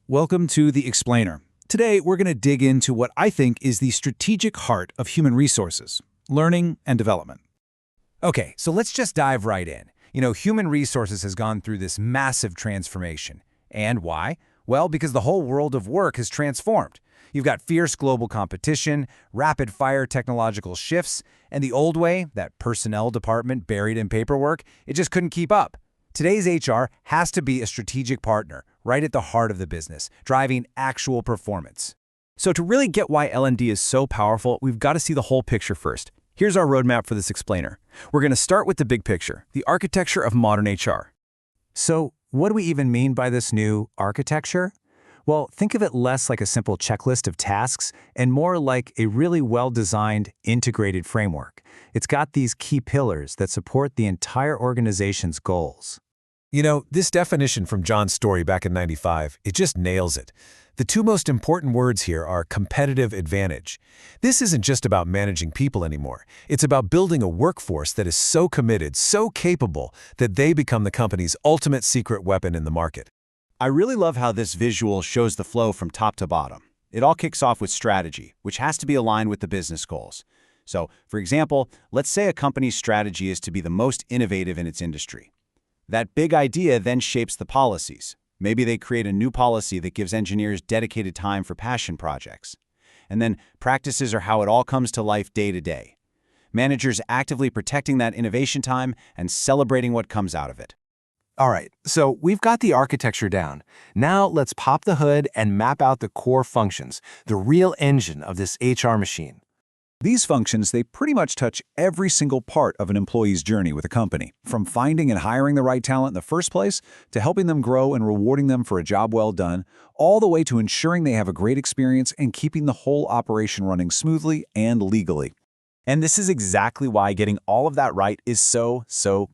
Welcome to The Explainer. Today, we're going to dig into what I think is the strategic heart of human resources, learning and development. Okay, so let's just dive right in. Human resources has gone through this massive transformation. And why? Well, because the whole world of work has transformed. You've got fierce global competition, rapid-fire technological shifts, and the old way, that personnel department buried in paperwork, it just couldn't keep up. Today's HR has to be a strategic partner, right at the heart of the business, driving actual performance. So to really get why L&D is so powerful, we've got to see the whole picture first. Here's our roadmap for this explainer. We're going to start with the big picture, the architecture of modern HR. So what do we even mean by this new architecture? Well, think of it less like a simple checklist of tasks and more like a really well-designed, integrated framework. It's got these key pillars that support the entire organization's goals. This definition from John's story back in '95, it just nails it. The two most important words here are competitive advantage. This isn't just about managing people anymore. It's about building a workforce that is so committed, so capable, that they become the company's ultimate secret weapon in the market. I really love how this visual shows the flow from top to bottom. It all kicks off with strategy, which has to be aligned with the business goals. So, for example, let's say a company's strategy is to be the most innovative in its industry. That big idea then shapes the policies. Maybe they create a new policy that gives engineers dedicated time for passion projects. And then practices are how it all comes to life day to day. Managers actively protecting that innovation time and celebrating what comes out of it. All right, so we've got the architecture down. Now let's pop the hood and map out the core functions, the real engine of this HR machine. These functions, they pretty much touch every single part of an employee's journey with a company, from finding and hiring the right talent in the first place, to helping them grow and rewarding them for a job well done, all the way to ensuring they have a great experience and keeping the whole operation running smoothly and legally. And this is exactly why getting all of that right is so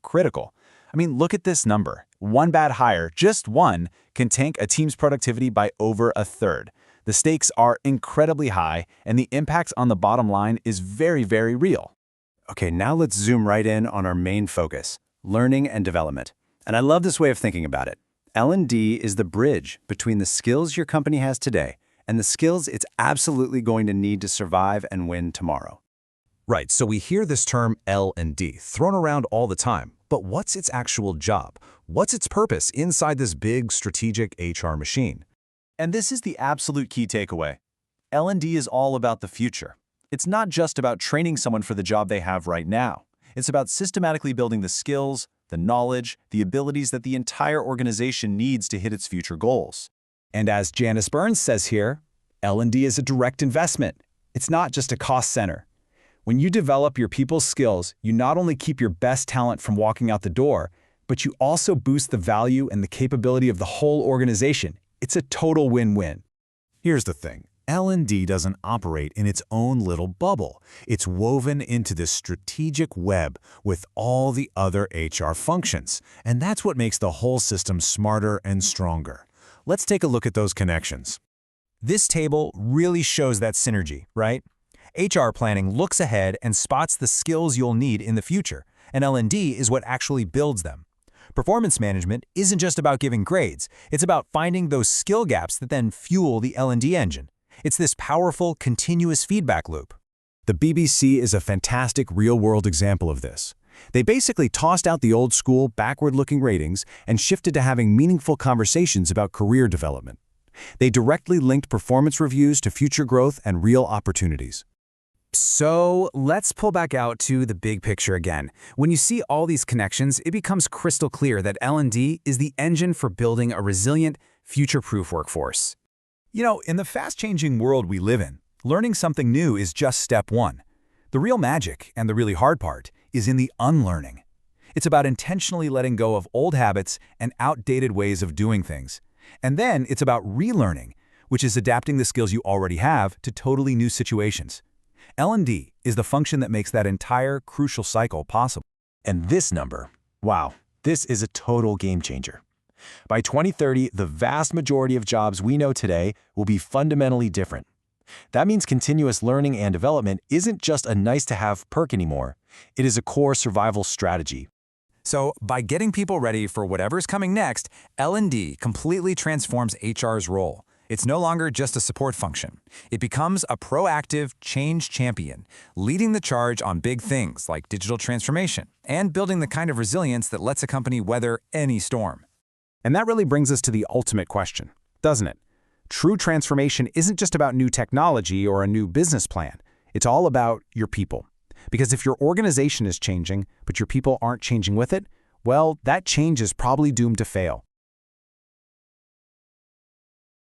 critical. I mean, look at this number. One bad hire, just one, can tank a team's productivity by over a third. The stakes are incredibly high, and the impact on the bottom line is very real. Okay, now let's zoom right in on our main focus, learning and development. And I love this way of thinking about it. L&D is the bridge between the skills your company has today and the skills it's absolutely going to need to survive and win tomorrow. Right, so we hear this term L&D thrown around all the time, but what's its actual job? What's its purpose inside this big strategic HR machine? And this is the absolute key takeaway. L&D is all about the future. It's not just about training someone for the job they have right now. It's about systematically building the skills, the knowledge, the abilities that the entire organization needs to hit its future goals. And as Janice Burns says here, L&D is a direct investment. It's not just a cost center. When you develop your people's skills, you not only keep your best talent from walking out the door, but you also boost the value and the capability of the whole organization. It's a total win-win. Here's the thing. L&D doesn't operate in its own little bubble. It's woven into this strategic web with all the other HR functions. And that's what makes the whole system smarter and stronger. Let's take a look at those connections. This table really shows that synergy, right? HR planning looks ahead and spots the skills you'll need in the future, and L&D is what actually builds them. Performance management isn't just about giving grades, it's about finding those skill gaps that then fuel the L&D engine. It's this powerful, continuous feedback loop. The BBC is a fantastic real-world example of this. They basically tossed out the old-school, backward-looking ratings and shifted to having meaningful conversations about career development. They directly linked performance reviews to future growth and real opportunities. So let's pull back out to the big picture again. When you see all these connections, it becomes crystal clear that L&D is the engine for building a resilient, future-proof workforce. In the fast-changing world we live in, learning something new is just step one. The real magic, and the really hard part, is in the unlearning. It's about intentionally letting go of old habits and outdated ways of doing things. And then it's about relearning, which is adapting the skills you already have to totally new situations. L&D is the function that makes that entire crucial cycle possible. And this number, wow, this is a total game changer. By 2030, the vast majority of jobs we know today will be fundamentally different. That means continuous learning and development isn't just a nice-to-have perk anymore. It is a core survival strategy. So by getting people ready for whatever's coming next, L&D completely transforms HR's role. It's no longer just a support function. It becomes a proactive change champion, leading the charge on big things like digital transformation and building the kind of resilience that lets a company weather any storm. And that really brings us to the ultimate question, doesn't it? True transformation isn't just about new technology or a new business plan. It's all about your people. Because if your organization is changing, but your people aren't changing with it, well, that change is probably doomed to fail.